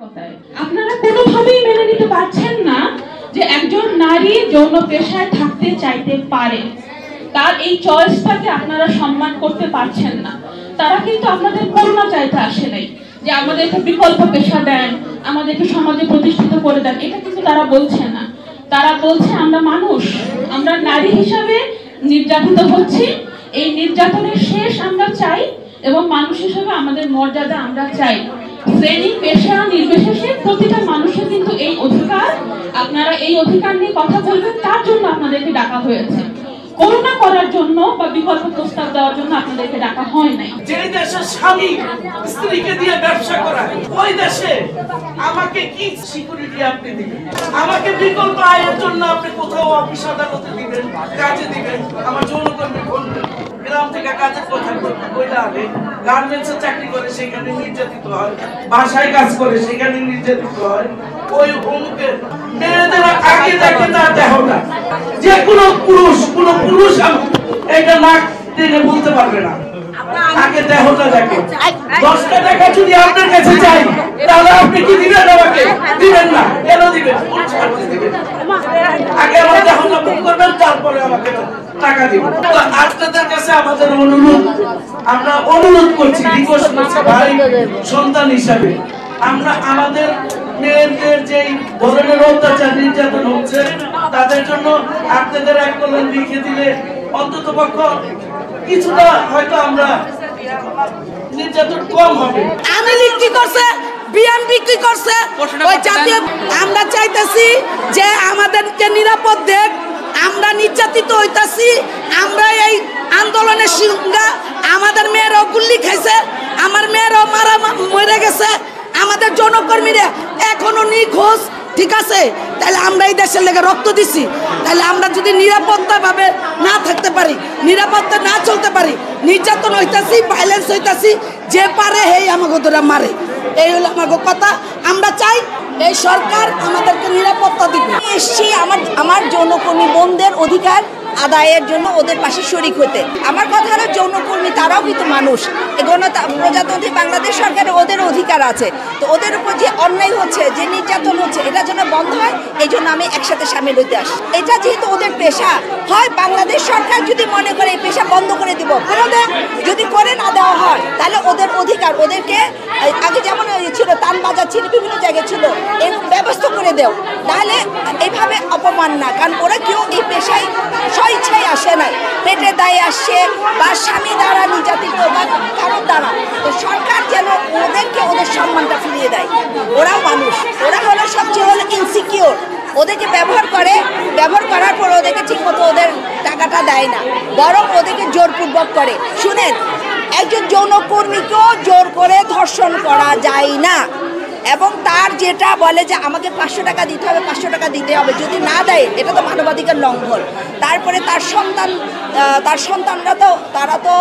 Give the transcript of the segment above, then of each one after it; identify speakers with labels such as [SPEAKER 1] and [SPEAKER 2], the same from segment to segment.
[SPEAKER 1] আপনারা কোনোভাবেই মেনে নিতে পারছেন না যে একজন নারী যৌন পেশায় থাকতে চাইতে পারে, তার এই চয়েসটাকে আপনারা সম্মান করতে পারছেন না। তারা কিন্তু আপনাদের করুণা চাইতে আসে নাই যে আমাদেরকে বিকল্প পেশা দেন, আমাদেরকে সমাজে প্রতিষ্ঠিত করে দেন, এটা কিন্তু তারা বলছে না। তারা বলছে আমরা মানুষ, আমরা নারী হিসাবে নির্যাতিত হচ্ছি, এই নির্যাতনের শেষ আমরা চাই এবং মানুষ হিসেবে আমাদের মর্যাদা আমরা চাই। শ্রেণী পেশা নির্বিশেষে প্রতিটা মানুষের কিন্তু এই অধিকার, আপনারা এই অধিকার নিয়ে কথা বলবেন, তার জন্য আপনাদেরকে ডাকা হয়েছে। করুণা করার জন্য বা বিকল্প প্রস্তাব দেওয়ার জন্য আপনাদেরকে ডাকা হয় নাই।
[SPEAKER 2] যে দেশে স্বামী স্ত্রীকে দিয়ে ব্যবসা করায়, ওই দেশে আমাকে কি সিকিউরিটি আপনি দিবেন? আমাকে বিকল্প আয়ের জন্য আপনি কোথাও অফিস আদালতে দিবেন, কাজে দিবেন? আমার যৌনকর্মী বলবেন গ্রাম থেকে কাজের কথা বলে আগে গার্মেন্টসে চাকরি করে সেখানে নির্যাতিত হয়, বাসায় কাজ করে সেখানে নির্যাতিত হয়। ওই অমুকের মেয়েদের আগে দেখে তার দেহটা, যে কোনো পুরুষ এটা নাক টেনে বলতে পারবে না, আগে দেহটা দেখে। 10টা টাকা যদি আপনার কাছে চাই তাহলে আপনি কি দিবেন? আমাকে দিবেন না, কেন দিবেন? আগে আমার দেহটা বুক করবেন, তারপরে আমাকে টাকা দিবেন। আপনাদের কাছে আমাদের অনুরোধ, আমরা অনুরোধ করছি, রিকোয়েস্ট করছি, ভাই সন্তান হিসাবে আমরা আমাদের মেয়েদের যে ধরনের অত্যাচার নির্যাতন হচ্ছে তাদের জন্য আপনাদের এক কলম লিখে দিলে অন্তত পক্ষ কিছুটা হয়তো আমরা নির্যাতন কম হবে।
[SPEAKER 3] আওয়ামী লীগ কি করছে, বিএনপি কি করছে, ওই জাতীয় আমরা চাইতেছি যে আমাদেরকে নিরাপদ দেখ। আমরা নির্যাতিত হইতাছি, আমরা এই আন্দোলনের সিংহা, আমাদের মেয়েরাও গুল্লি খাইছে, আমার মেয়েরাও মরে গেছে, আমাদের যৌনকর্মীরা এখনো নিখোঁজ। ঠিক আছে, তাহলে আমরা এই দেশের লেগে রক্ত দিছি, তাহলে আমরা যদি নিরাপত্তা ভাবে না থাকতে পারি, নিরাপত্তা না চলতে পারি, নির্যাতন হইতাছি, ভাইলেন্স হইতাছি, যে পারে হেই আমাকে ধরে মারে। এই হলো আমাকে কথা। আমরা চাই এই সরকার আমাদেরকে নিরাপত্তা দিবে।
[SPEAKER 4] এসছি আমার যৌনকর্মী বোনদের অধিকার আদায়ের জন্য, ওদের পাশে শরিক হতে। আমার কথা হলো যৌনকর্মী তারাও কিন্তু মানুষ, প্রজাতন্ত্রী বাংলাদেশ সরকারের ওদের অধিকার আছে। তো ওদের উপর যে অন্যায় হচ্ছে, যে নির্যাতন হচ্ছে, এটা যেন বন্ধ হয়, এই জন্য আমি একসাথে সামিল হইতে আসি। এটা যেহেতু ওদের পেশা, হয় বাংলাদেশ সরকার যদি মনে করে এই পেশা বন্ধ করে দিব, যদি করে না দেওয়া হয় তাহলে ওদের অধিকার, ওদেরকে আগে যেমন ছিল তান বাজার ছিল, বিভিন্ন জায়গায় ছিল, এর ব্যবস্থা করে দেও। তাহলে এইভাবে অপমান না, কারণ ওরা কেউ এই পেশায় স্বইচ্ছায় আসে নাই, পেটের দায়ে আসছে বা স্বামী দ্বারা নির্যাতিত বা কারোর দ্বারা। তো সরকার যেন ওদেরকে ওদের সম্মানটা ফিরিয়ে দেয়। ওরাও মানুষ, ওরা হলো সবচেয়ে হলো ইনসিকিওর। ওদেরকে ব্যবহার করার পর ওদেরকে ঠিকমতো ওদের টাকাটা দেয় না, বরং ওদেরকে জোরপূর্বক করে। শুনেন, একজন যৌনকর্মীকেও জোর করে ধর্ষণ করা যায় না, এবং তার যেটা বলে যে আমাকে 500 টাকা দিতে হবে, 500 টাকা দিতে হবে, যদি না দেয় এটা তো মানবাধিকার লঙ্ঘন। তারপরে তার সন্তানরা তো তারা তো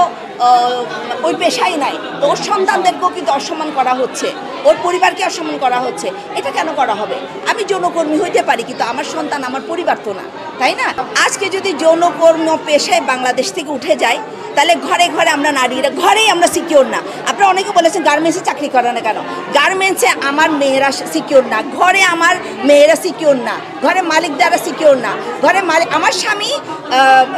[SPEAKER 4] ওই পেশাই নাই, তো ওর সন্তানদেরকেও কিন্তু অসম্মান করা হচ্ছে, ওর পরিবারকে অসম্মান করা হচ্ছে। এটা কেন করা হবে? আমি যৌনকর্মী হইতে পারি, কিন্তু আমার সন্তান, আমার পরিবার তো না, তাই না? আজকে যদি যৌনকর্ম পেশায় বাংলাদেশ থেকে উঠে যায়, তাহলে ঘরে ঘরে আমরা নারীরা, ঘরেই আমরা সিকিওর না। আপনারা অনেকে বলেছেন গার্মেন্টসে চাকরি করে না কেন? গার্মেন্টসে আমার মেয়েরা সিকিওর না, ঘরে আমার মেয়েরা সিকিওর না, ঘরে মালিকদারা সিকিওর না, ঘরে আমার স্বামী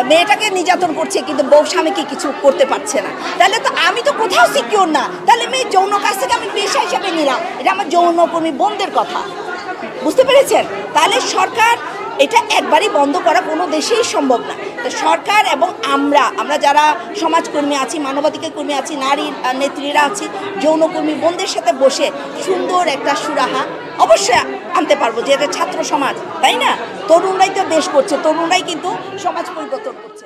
[SPEAKER 4] মেয়েটাকে নির্যাতন করছে কিন্তু বউ স্বামীকে কিছু করতে পারছে না, তাহলে তো আমি তো কোথাও সিকিওর না। তাহলে মেয়ে যৌন কাজ থেকে আমি পেশা হিসাবে নিলাম, এটা আমার যৌনকর্মী বোনদের কথা, বুঝতে পেরেছেন? তাহলে সরকার এটা একবারই বন্ধ করা কোনো দেশেই সম্ভব না। তো সরকার এবং আমরা যারা সমাজকর্মী আছি, মানবাধিকার কর্মী আছি, নারী নেত্রীরা আছি, যৌনকর্মী বোনদের সাথে বসে সুন্দর একটা সুরাহা অবশ্যই আনতে পারবো, যে এটা ছাত্র সমাজ, তাই না? তরুণরাই তো দেশ করছে, তরুণরাই কিন্তু সমাজ পরিবর্তন করছে।